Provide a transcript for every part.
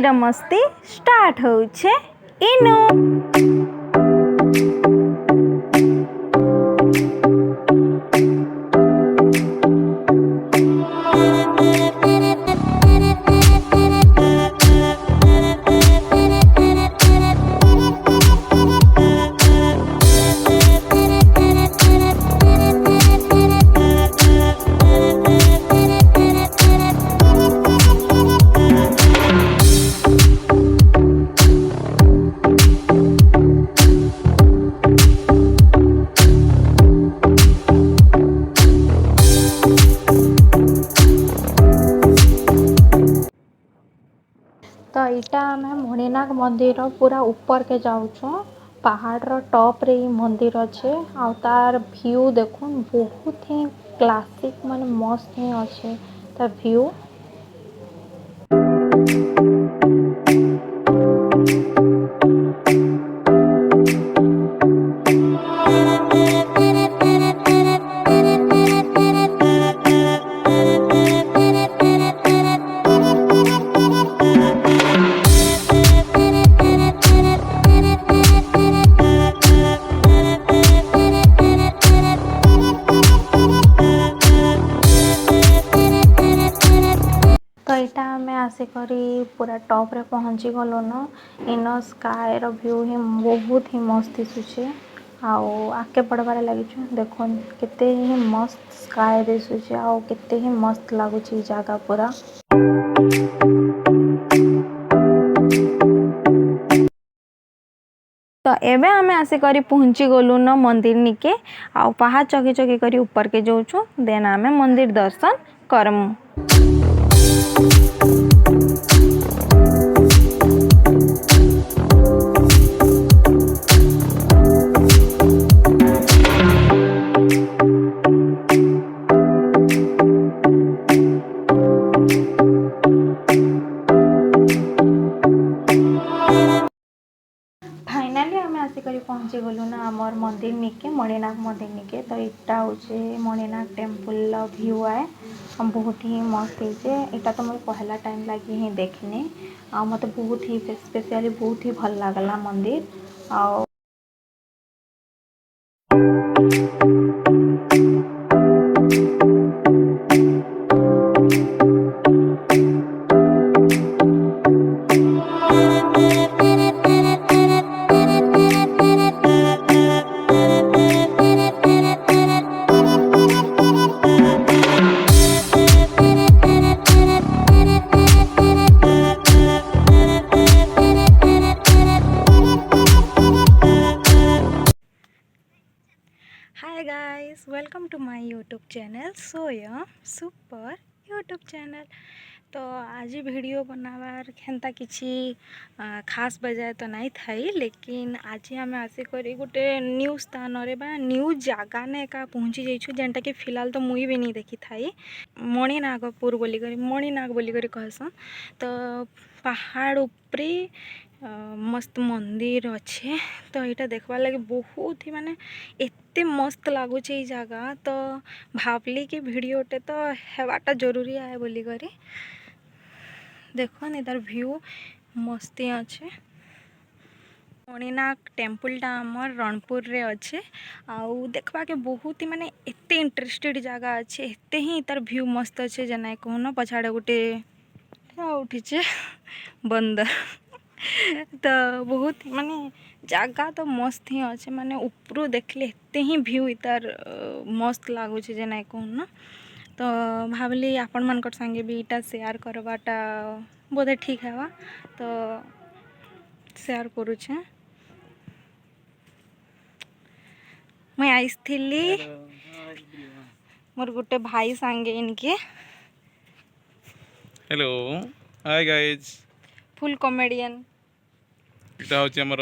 आजिर मस्ती स्टार्ट होउछे इनो। तो यहाँ आम मणिनाग मंदिर पूरा ऊपर के जाऊँ पहाड़ टॉप रे ही मंदिर अच्छे आ तार व्यू देखो बहुत ही क्लासिक माने मस्त ही अच्छे तार व्यू। तो यहाँ आम आसिक पूरा टॉप रे पहुँची गलु न इन स्काय रो व्यू ही बहुत ही मस्त दिशुचे आओ आगे बढ़बार लगी देखो केते ही मस्त स्काय दिशुचे आओ केते ही मस्त लगुच जगह पूरा। तो एबे आमे आसिक पहुँची गलु न मंदिर निके आ पहाड़ चकी चकी करी ऊपर के जाऊँ देन आमे मंदिर दर्शन करमु। फाइनाली आम आसिक पहुँची गलु ना आमर मंदिर निके मणिनाग मंदिर निके। तो इटा हूँ मणिनाग टेम्पल व्यू आए बहुत ही मस्त है यहाँ तो मुझे पहला टाइम लगी ही देखने आ मत बहुत ही स्पेशली बहुत ही भल लगला मंदिर आ। Hi guys, welcome to my YouTube channel Soya Super YouTube channel. तो आज वीडियो बनावार खेनता किसी खास बजाय तो नहीं थाई लेकिन आज आम आसिक गोटे न्यू स्थान रे बा न्यू जगह ने का पहुँची जाइछु जेनटा कि फिलहाल तो मुई भी नहीं देखी थाई मणिनागपुर बोली करी मणिनाग बोली करी कहसन। तो पहाड़ उपरे मस्त मंदिर अच्छे तो यहाँ देखवार लगे बहुत ही माने एते मस्त लगुच जगह। तो भावली कि वीडियोटे तो हेबाटा जरूरी है बोली करी देखो इधर व्यू मस्ती अच्छे। मणिनाग टेम्पलटा आमर रणपुर रे अच्छे आउ देखवा के बहुत ही माने एते इंटरेस्टेड जगह अच्छे एते ही तार व्यू मस्त अच्छे जे नाइ कहून पछाड़े गोटे उठीचे बंदर तो बहुत माने जगह तो मस्त ही अच्छे माने ऊपर देखले एते ही व्यू इतार मस्त लगुच जे नाइ कहून। तो भावली आपण मानकर संगे भी इटा शेयर करवाटा बोधे ठीक है तो शेयर करुचे। मैं आईली मोर गोटे भाई सांगे इनके hello hi guys full comedian इटा हूँ आमर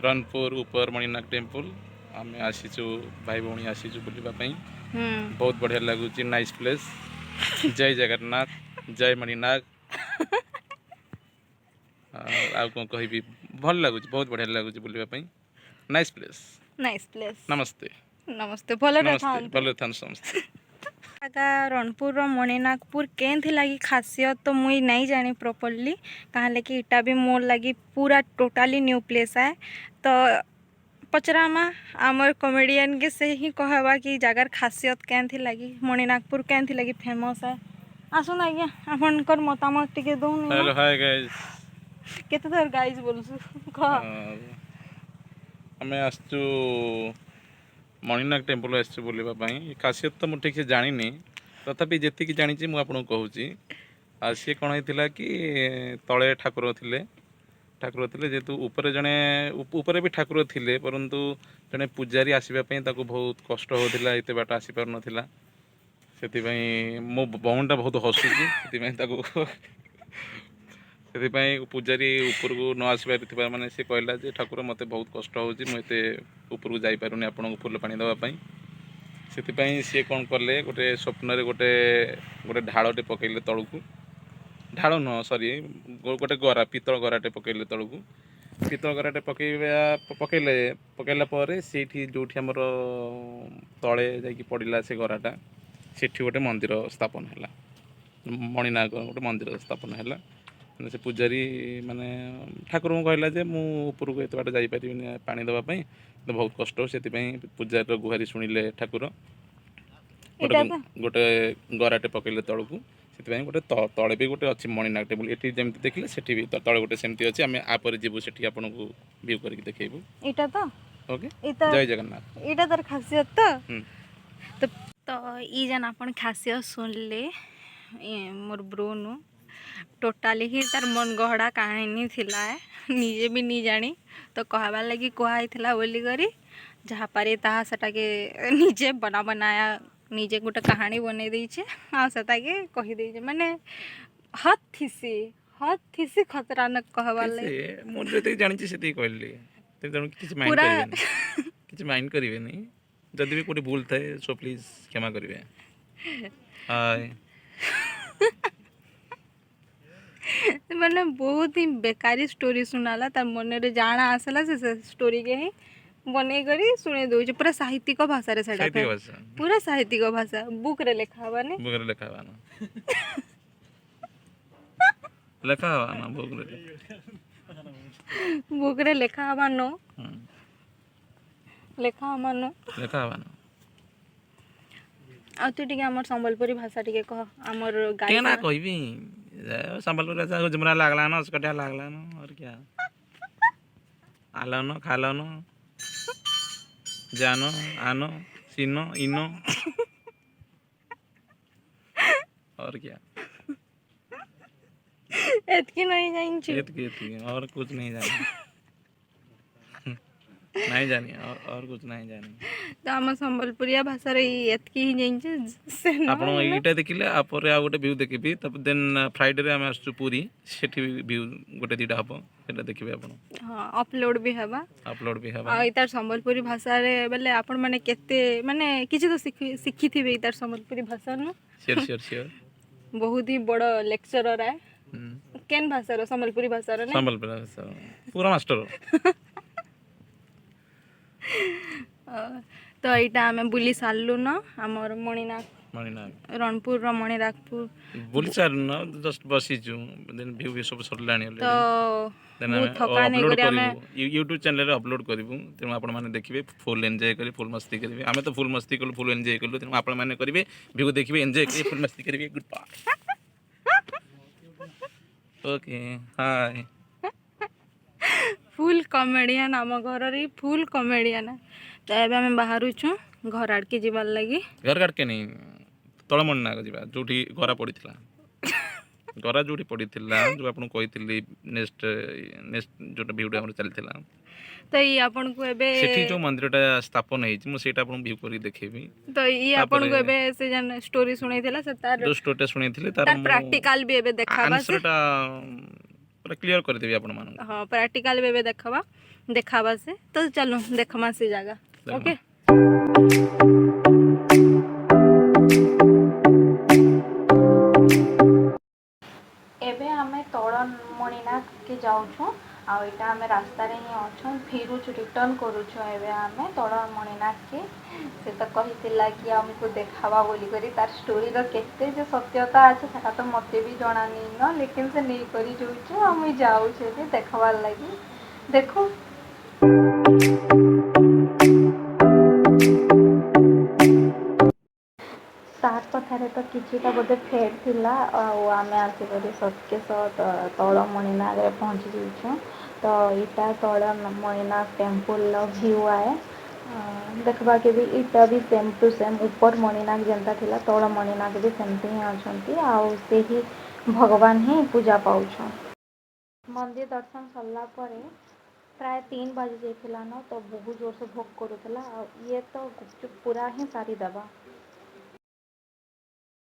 रणपुर ऊपर मणिनाग टेम्पल आम आसीचु भाई भौणी आसीचु बुलवाई बहुत बढ़िया लगुच नाइस प्लेस। जय जगन्नाथ जय मणिनाग आ कौन कहि भल लगुच बहुत बढ़िया लगुच बुलवाई नाइस प्लेस। नाइस प्लेस नमस्ते नमस्ते भले नमस्ते भले थान समस्ते। ଜାଗା ରଣପୁର ମଣିନାଗପୁର କେନ୍ତି ଲାଗି ଖାସିୟତ ତ ମୁଇଁ ନାଇଁ ଜାଣି ପ୍ରପରଲି କାହେଲେ କି ଇଟା ବି ମୋର୍ ଲାଗି पूरा टोटाली न्यू प्लेस है। तो पचरामा आमर कॉमेडियन के से ही कहवा कि जगार खासियत केंथी लगी मणिनागपुर केंथी लगी फेमस है। आसुन आज्ञा आपनकर मतामत टिके दउन। हेलो हाय गाइस केते थर गाइस बोलसु कह हमें आसचु मणिनाग टेम्पल आसचु बुलिबा पई खासियत तो मु ठीक से जानि नहीं तथापि जेति कि जानि मु आपन कहूची आ सी कोन हेतिला कि तळे ठाकुर थिले जेतु ऊपर जने ऊपर भी ठाकुर थिले परंतु जने पूजारी आसीबा पई ताको बहुत कष्ट होतिला एते बाट आसी पार नथिला सेति पई मो बहुंटा बहुत हसुची सेति पई ताको से पूजारी ऊपर को न आसपार माने से कहला जे ठाकुर मते बहुत कष्ट होची मुते ऊपर को जाई पारुनी आपन को फूल पानी दवा पई से सी कौन कले गोटे स्वप्न रे गोटे गोटे ढालटे पकईले तलू ढाल न सॉरी गोटे गरा पितल गराटे पकईले तलू पितल गराटे पकईला से जो आमर तले जाकि पड़ा से गराटा सेठी गोटे मंदिर स्थापन है मणिनाग गोटे मंदिर स्थापन है से पूजारी माने ठाकुर को कहला जे मु ऊपर को एत बाट जाई परिबिनी पानी दवा पई तो बहुत कष्ट हो सेति पई पूजार गुहारी सुनिले ठाकुर गोटे गराटे पकईले तलू से गोटे तले भी गोटे अच्छी मणिनाग टेबल ये जमी देखिले सेठी भी तले गोटे सेमती अच्छी आम आपर जीवु सेठी आपन को व्यू करके देखैबु इटा तो ओके जय जगन्नाथ इटा तर खासियत तो ई जन अपन खासियत सुनले मोर ब्रोनु टोटाली ही तार मन गहड़ा कहानी थिला है निजे भी नहीं जानी तो कहबार लगी कहुई बोली करी जहाँ पारे ताहा सेटा के निजे बनाया निजे गोटे कहानी बनै देछे आ सेटा के कहि देछे माने हद थिसी खतरानाक कहबार लगी मोर जते जानि सेति कहली ते जन किछ माइंड करिवे किछ माइंड करिवे नहीं जदि भी कोठी भूल थाए सो प्लीज क्षमा करिवे हाय मैंने बहुत ही बेकारी स्टोरी सुनाला तार मन रे जाना आसला से स्टोरी के ही बनै करी सुने दउछ पूरा साहित्यिक भाषा रे सेटा पूरा साहित्यिक भाषा बुक रे लिखा हवाने बुक रे लिखा हवानो आ तू टिके हमर संबलपुरी भाषा टिके कह हमर गाय केना कहबी संबलपुर राजा जुमरा लागला न उसकटिया लागला न और क्या आलो न खालो न जानो आनो सीनो इनो और क्या एतकी नहीं जाइन छी एतकी और कुछ नहीं जानी नहीं जानी और कुछ नहीं जानी तो हम संबलपुरिया भाषा रे एतकी ही जाइन छी से आपण एटा देखिले आपर आ गोटे व्यू देखिबी तब देन फ्राइडे रे हम आसु पूरी सेठी व्यू गोटे दीटा हबो सेटा देखिबे आपण हां अपलोड भी हबा आ इतार संबलपुरी भाषा रे बेले आपण माने केते माने किछि तो सिखी थिबे इतार संबलपुरी भाषा न श्योर बहुत ही बड़ लेक्चरर है केन भाषा रो संबलपुरी भाषा रो ने संबलपुरी भाषा पूरा मास्टर तो यहाँ आम बुली सारू न आमर मणिनाग रणपुर मणिनागपुर बुली सारू न जस्ट बसीचु देन व्यू भी सब सरलाणी तो अपलोड करिवु YouTube चैनल रे अपलोड करिवु तेनु आपण माने देखिबे फुल एन्जॉय करी फुल मस्ती करिवे आमे तो फुल मस्ती कलु फुल एन्जॉय कलु तेनु आपण माने करिवे व्यू देखिबे एन्जॉय करी फुल मस्ती करिवे good bye okay hi full comedian आम घर रे फुल कॉमेडियन तो एबे हम बाहर छु घर आड़ के जीवार लगी घर काट के नहीं तळमण ना जीवा जोठी गरा पड़ीथिला गरा जोठी पड़ीथिला जो आपन कहिथिली नेक्स्ट जोटा वीडियो हमर चलथिला तो ये आपन को एबे सेठी जो मंदिरटा स्थापन हेछि मु सेटा आपन व्यू करी देखैबी तो ये आपन को एबे से जन स्टोरी सुनैथिला से तार जो स्टोरी सुनैथिले तार प्रैक्टिकल भी एबे देखाबा आंसरटा पूरा क्लियर कर देबी आपन मान हां प्रैक्टिकल भी एबे देखाबा से तो चलो देखमा से जगह ओके एबे हमें तोड़ मणिनाग के जाऊँ आईटा आम रास्तार ही अच्छे फिरुचु रिटर्न करुचु एवं आम तल मणिनाथ के से तो कही कि आमको देखावा बोलिक तार स्टोरी केते जो सत्यता अच्छे से तो मत भी जना नहीं न लेकिन से नहीं करी जाऊँ मुई जाऊे देखवार लगी देखो तार कथार तो किछिटा बोधे फेड थिला आम आसिक सत्केश तल मणिनाग पहुँची जाइछुँ तो इटा तल मणिनाग टेम्पल भ्यू आए देखबा के भी इटा भी सेम टू सेम ऊपर मणिनाग जेनता थिला तल मणिनाग भी सेमती ही अछंती आउ से ही भगवान ही पूजा पाउछन। मंदिर दर्शन सरला परे प्राय 3 बज जाइथिला न तो बहुत जोर से भोग करूला ये तो गुपचुप पूरा ही सारी दबा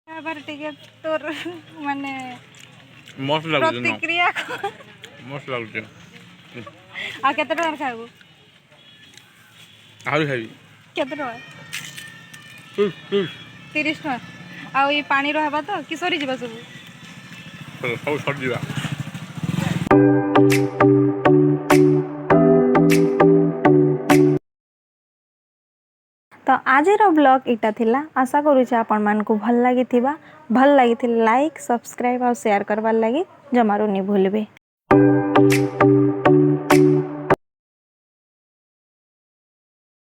बार टिके तोर माने मस्त लागुଛି ନା प्रतिक्रिया मस्त ଲାଗୁଛି आ केते टका खाइबू ଆହୁରି ଖାଇବି केते टका ପ୍ଲିଜ୍ ପ୍ଲିଜ୍ 30 टका आ ई पानी रहबा तो किशोरी जीवा सब ସବୁ ସରିଯିବା। तो आज ब्लॉग इटा थिला आशा करूँ आपण मानकु भल लगी लाइक सब्सक्राइब और शेयर करवार लगी जमारू नहीं भूलबे।